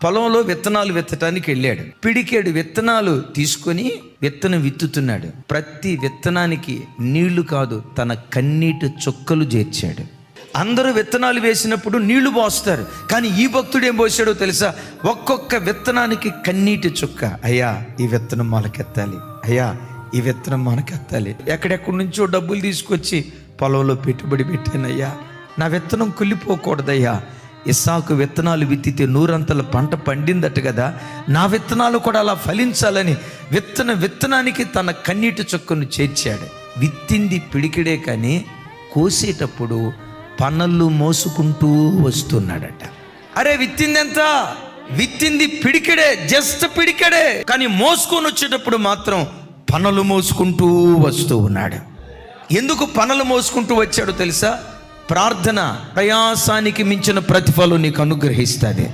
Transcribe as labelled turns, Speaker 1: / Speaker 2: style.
Speaker 1: పొలంలో విత్తనాలు విత్తటానికి వెళ్ళాడు. పిడికేడు విత్తనాలు తీసుకొని విత్తనం విత్తుతున్నాడు. ప్రతి విత్తనానికి నీళ్లు కాదు, తన కన్నీటి చుక్కలు చేర్చాడు. అందరూ విత్తనాలు వేసినప్పుడు నీళ్లు పోస్తారు, కానీ ఈ భక్తుడు ఏం పోసాడో తెలుసా? ఒక్కొక్క విత్తనానికి కన్నీటి చుక్క. అయ్యా, ఈ విత్తనం మొలకెత్తాలి, అయ్యా ఈ విత్తనం మొలకెత్తాలి. ఎక్కడెక్కడి నుంచో డబ్బులు తీసుకొచ్చి పొలంలో పెట్టుబడి పెట్టానయ్యా, నా విత్తనం కుళ్ళిపోకూడదయ్యా. ఇస్సాకు విత్తనాలు విత్తితే 100 పంట పండిందట కదా, నా విత్తనాలు కూడా అలా ఫలించాలని విత్తనానికి తన కన్నీటి చుక్కను చేర్చాడు. విత్తింది పిడికిడే, కానీ కోసేటప్పుడు పనళ్ళు మోసుకుంటూ వస్తున్నాడట. అరే, విత్తింది ఎంత? విత్తింది పిడికిడే, జస్ట్ పిడికిడే, కానీ మోసుకొని వచ్చేటప్పుడు మాత్రం పనలు మోసుకుంటూ వస్తూ ఉన్నాడు. ఎందుకు పనలు మోసుకుంటూ వచ్చాడో తెలుసా? ప్రార్థన ప్రయాసానికి మించిన ప్రతిఫలం నీకు అనుగ్రహిస్తుంది.